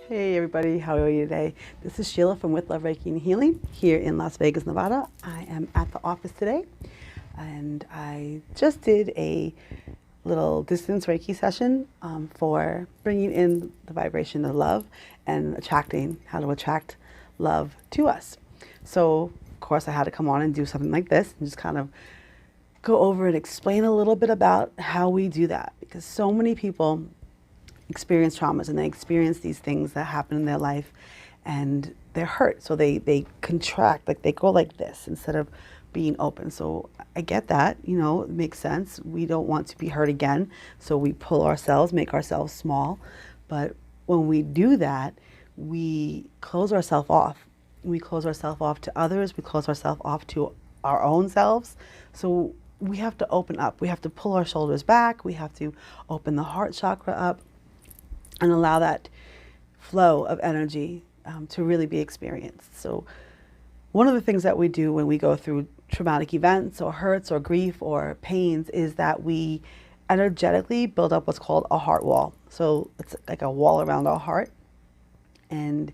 Hey everybody, how are you today? This is Sheila from With Love Reiki and Healing here in Las Vegas, Nevada. I am at the office today and I just did a little distance Reiki session for bringing in the vibration of love and attracting, how to attract love to us. So, of course, I had to come on and do something like this and just kind of go over and explain a little bit about how we do that, because so many people experience traumas and they experience these things that happen in their life and they're hurt. So they contract, like they go like this instead of being open. So I get that, it makes sense. We don't want to be hurt again. So we pull ourselves, make ourselves small. But when we do that, we close ourselves off. We close ourselves off to others. We close ourselves off to our own selves. So we have to open up. We have to pull our shoulders back. We have to open the heart chakra up and allow that flow of energy to really be experienced. So one of the things that we do when we go through traumatic events or hurts or grief or pains is that we energetically build up what's called a heart wall. So it's like a wall around our heart. And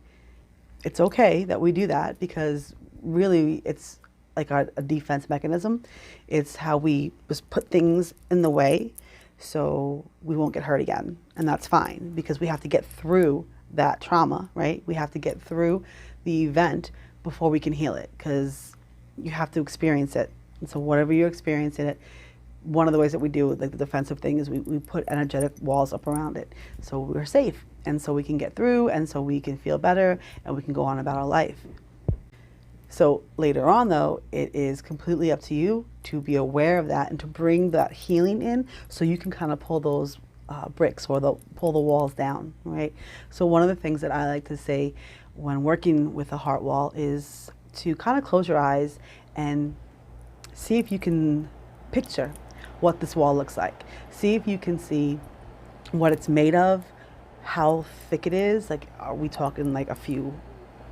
it's okay that we do that because really it's like a defense mechanism. It's how we just put things in the way so we won't get hurt again. And that's fine because we have to get through that trauma, right? We have to get through the event before we can heal it, because you have to experience it. And so whatever you're experiencing it, one of the ways that we do, like the defensive thing, is we put energetic walls up around it so we're safe and so we can get through and so we can feel better and we can go on about our life. So later on, though, it is completely up to you to be aware of that and to bring that healing in so you can kind of pull those bricks or pull the walls down, right? So one of the things that I like to say when working with a heart wall is to kind of close your eyes and see if you can picture what this wall looks like. See if you can see what it's made of, how thick it is. Like, are we talking like a few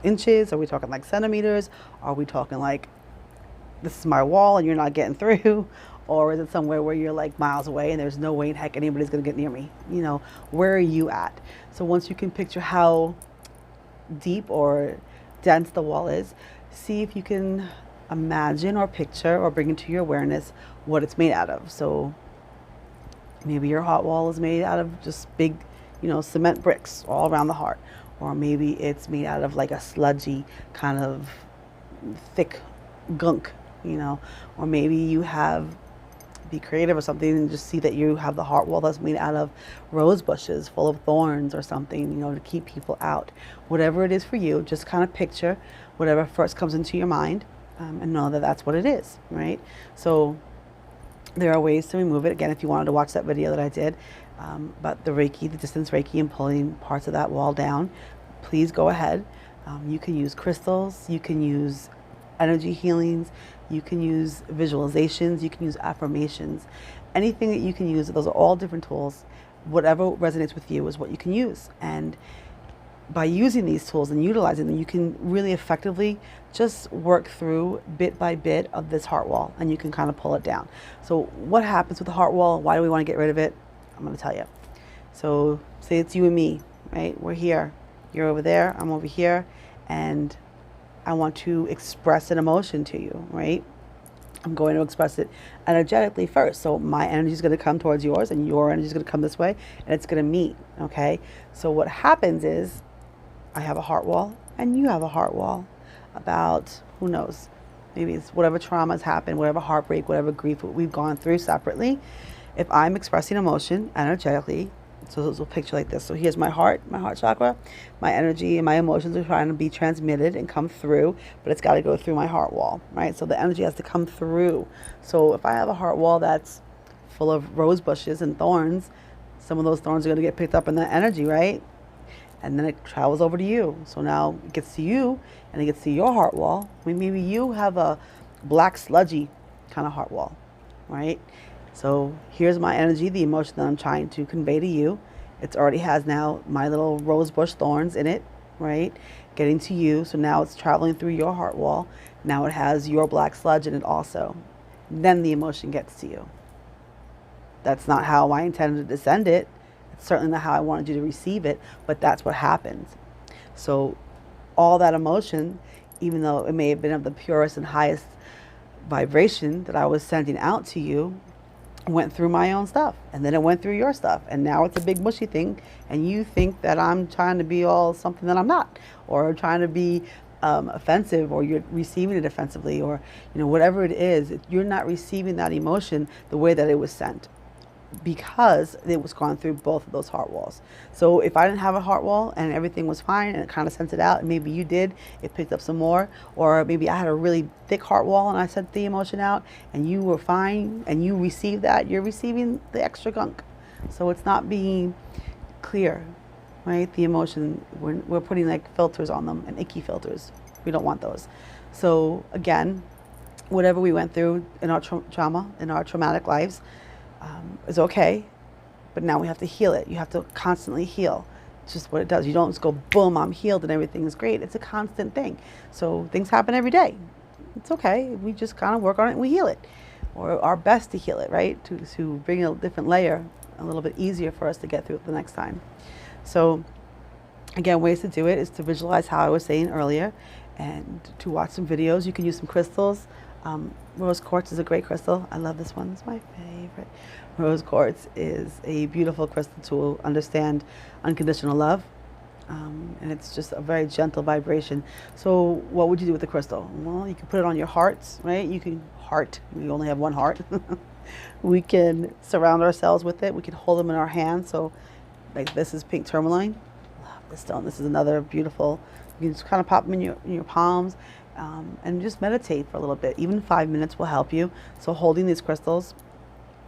inches? Are we talking like centimeters? Are we talking like this is my wall and you're not getting through? Or is it somewhere where you're like miles away and there's no way in heck anybody's gonna get near me? Where are you at? So once you can picture how deep or dense the wall is, see if you can imagine or picture or bring into your awareness what it's made out of. So maybe your heart wall is made out of just big, cement bricks all around the heart. Or maybe it's made out of like a sludgy kind of thick gunk, or maybe you be creative or something and just see that you have the heart wall that's made out of rose bushes full of thorns or something, to keep people out. Whatever it is for you, just kind of picture whatever first comes into your mind and know that that's what it is, right? So there are ways to remove it. Again, if you wanted to watch that video that I did about the Reiki, the distance Reiki and pulling parts of that wall down, please go ahead. You can use crystals, you can use energy healings, you can use visualizations, you can use affirmations, anything that you can use. Those are all different tools. Whatever resonates with you is what you can use. And by using these tools and utilizing them, you can really effectively just work through bit by bit of this heart wall and you can kind of pull it down. So what happens with the heart wall? Why do we want to get rid of it? I'm going to tell you. So say it's you and me, right? We're here. You're over there. I'm over here. And I want to express an emotion to you, right? I'm going to express it energetically first. So my energy is going to come towards yours and your energy is going to come this way and it's going to meet, okay? So what happens is I have a heart wall and you have a heart wall about, who knows, maybe it's whatever trauma has happened, whatever heartbreak, whatever grief we've gone through separately. If I'm expressing emotion energetically, so it's a picture like this. So here's my heart chakra. My energy and my emotions are trying to be transmitted and come through, but it's got to go through my heart wall, right? So the energy has to come through. So if I have a heart wall that's full of rose bushes and thorns, some of those thorns are going to get picked up in that energy, right? And then it travels over to you. So now it gets to you and it gets to your heart wall. I mean, maybe you have a black sludgy kind of heart wall, right? So here's my energy, the emotion that I'm trying to convey to you. It already has now my little rose bush thorns in it, right? Getting to you. So now it's traveling through your heart wall. Now it has your black sludge in it also. Then the emotion gets to you. That's not how I intended to send it. It's certainly not how I wanted you to receive it, but that's what happens. So all that emotion, even though it may have been of the purest and highest vibration that I was sending out to you, went through my own stuff, and then it went through your stuff, and now it's a big mushy thing, and you think that I'm trying to be all something that I'm not, or trying to be offensive, or you're receiving it offensively, or whatever it is, you're not receiving that emotion the way that it was sent, because it was gone through both of those heart walls. So if I didn't have a heart wall and everything was fine and it kind of sent it out, and maybe you did, it picked up some more, or maybe I had a really thick heart wall and I sent the emotion out and you were fine and you received that, you're receiving the extra gunk. So it's not being clear, right? The emotion, we're putting like filters on them, and icky filters. We don't want those. So again, whatever we went through in our trauma, in our traumatic lives, is okay, but now we have to heal it. You have to constantly heal. It's just what it does. You don't just go, boom, I'm healed and everything is great. It's a constant thing. So things happen every day. It's okay. We just kind of work on it and we heal it, or our best to heal it, right? To bring a different layer, a little bit easier for us to get through it the next time. So again, ways to do it is to visualize how I was saying earlier, and to watch some videos. You can use some crystals. Rose quartz is a great crystal. I love this one. It's my favorite. Rose quartz is a beautiful crystal to understand unconditional love. And it's just a very gentle vibration. So what would you do with the crystal? Well, you can put it on your hearts, right? You can we only have one heart. We can surround ourselves with it. We can hold them in our hands. So like this is pink tourmaline. Love this stone. This is another beautiful, you can just kind of pop them in your palms. And just meditate for a little bit. Even 5 minutes will help you. So holding these crystals,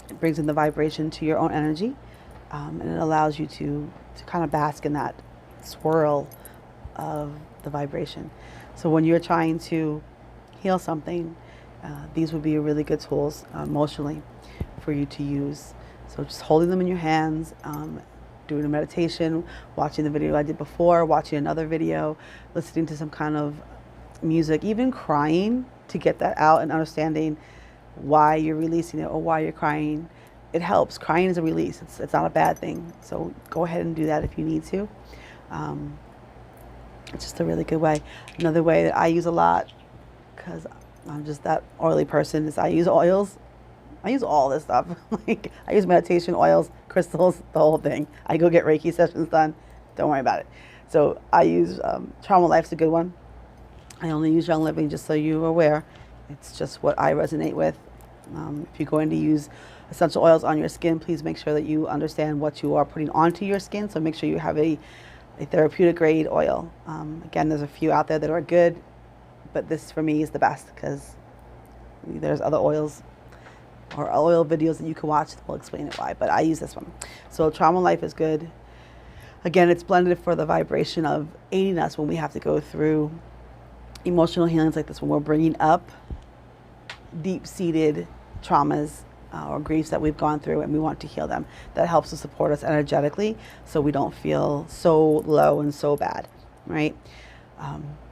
it brings in the vibration to your own energy, and it allows you to kind of bask in that swirl of the vibration. So when you're trying to heal something, these would be really good tools emotionally for you to use. So just holding them in your hands, doing a meditation, watching the video I did before, watching another video, listening to some kind of music, even crying to get that out and understanding why you're releasing it or why you're crying. It helps. Crying is a release. It's not a bad thing. So go ahead and do that if you need to. It's just a really good way. Another way that I use a lot, because I'm just that oily person, is I use oils. I use all this stuff. Like I use meditation, oils, crystals, the whole thing. I go get Reiki sessions done. Don't worry about it. So I use Trauma Life's a good one. I only use Young Living, just so you're aware. It's just what I resonate with. If you're going to use essential oils on your skin, please make sure that you understand what you are putting onto your skin. So make sure you have a therapeutic grade oil. Again, there's a few out there that are good, but this for me is the best, because there's other oils or oil videos that you can watch that will explain it why, but I use this one. So Trauma Life is good. Again, it's blended for the vibration of aiding us when we have to go through emotional healings like this, when we're bringing up deep-seated traumas or griefs that we've gone through and we want to heal them. That helps to support us energetically so we don't feel so low and so bad, right?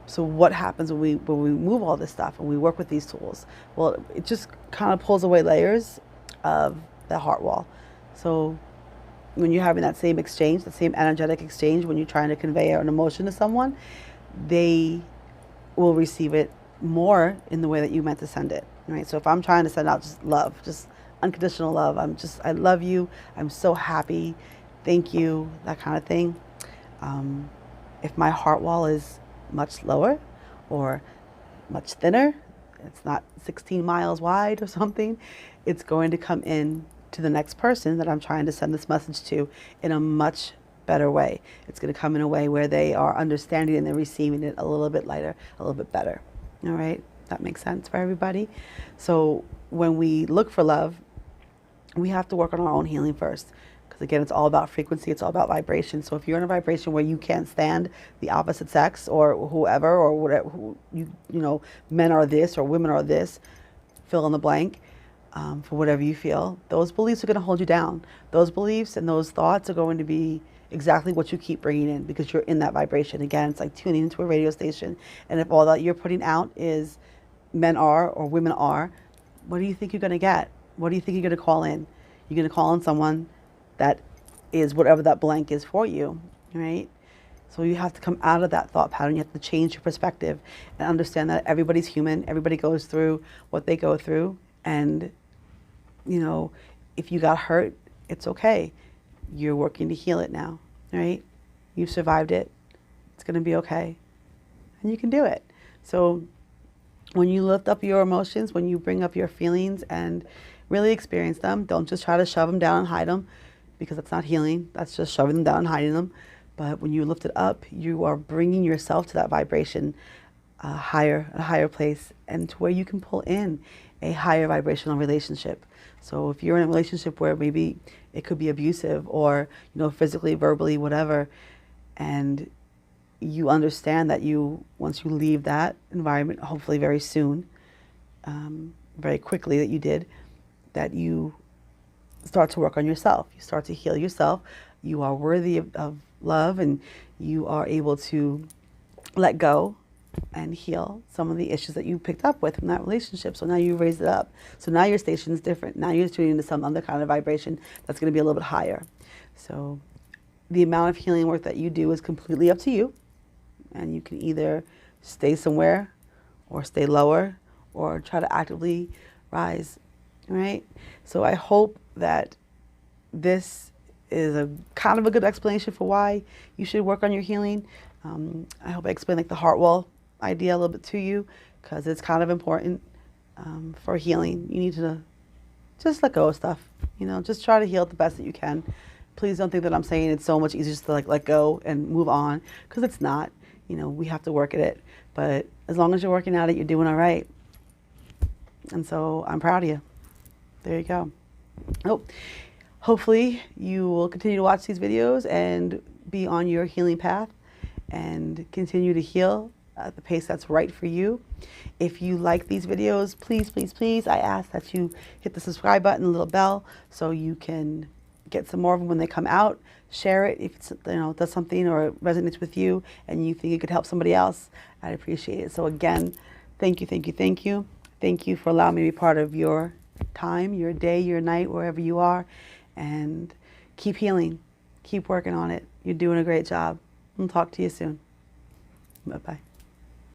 So what happens when we move all this stuff and we work with these tools? Well, it just kind of pulls away layers of the heart wall. So when you're having that same exchange, the same energetic exchange, when you're trying to convey an emotion to someone, they will receive it more in the way that you meant to send it, right? So if I'm trying to send out just love, just unconditional love, I love you, I'm so happy, thank you, that kind of thing. If my heart wall is much lower or much thinner, it's not 16 miles wide or something, it's going to come in to the next person that I'm trying to send this message to in a much better way. It's going to come in a way where they are understanding and they're receiving it a little bit lighter, a little bit better. All right, that makes sense for everybody. So when we look for love, we have to work on our own healing first, because again, it's all about frequency, it's all about vibration. So if you're in a vibration where you can't stand the opposite sex or whoever or whatever, men are this or women are this, fill in the blank. For whatever you feel, those beliefs are going to hold you down. Those beliefs and those thoughts are going to be exactly what you keep bringing in, because you're in that vibration. Again, it's like tuning into a radio station, and if all that you're putting out is men are or women are, what do you think you're going to get? What do you think you're going to call in? You're going to call in someone that is whatever that blank is for you, right? So you have to come out of that thought pattern. You have to change your perspective and understand that everybody's human. Everybody goes through what they go through. And, you know, if you got hurt, it's okay. You're working to heal it now, right? You've survived it. It's going to be okay. And you can do it. So when you lift up your emotions, when you bring up your feelings and really experience them, don't just try to shove them down and hide them, because that's not healing. That's just shoving them down and hiding them. But when you lift it up, you are bringing yourself to that vibration, a higher place, and to where you can pull in a higher vibrational relationship. So if you're in a relationship where maybe it could be abusive or, you know, physically, verbally, whatever, and you understand that once you leave that environment, hopefully very soon, very quickly that you did, that you start to work on yourself. You start to heal yourself. You are worthy of love, and you are able to let go and heal some of the issues that you picked up with from that relationship. So now you raised it up. So now your station is different. Now you're tuning into some other kind of vibration that's going to be a little bit higher. So the amount of healing work that you do is completely up to you. And you can either stay somewhere or stay lower or try to actively rise. All right? So I hope that this is a kind of a good explanation for why you should work on your healing. I hope I explained like the heart wall idea a little bit to you, because it's kind of important for healing. You need to just let go of stuff. You know, just try to heal it the best that you can. Please don't think that I'm saying it's so much easier just to like let go and move on, because it's not. You know, we have to work at it. But as long as you're working at it, you're doing all right. And so I'm proud of you. There you go. Oh, hopefully you will continue to watch these videos and be on your healing path and continue to heal at the pace that's right for you. If you like these videos, please, please, please, I ask that you hit the subscribe button, the little bell, so you can get some more of them when they come out. Share it if it's, you know, does something or it resonates with you and you think it could help somebody else. I'd appreciate it. So again, thank you, thank you, thank you. Thank you for allowing me to be part of your time, your day, your night, wherever you are. And keep healing. Keep working on it. You're doing a great job. I'll talk to you soon. Bye-bye.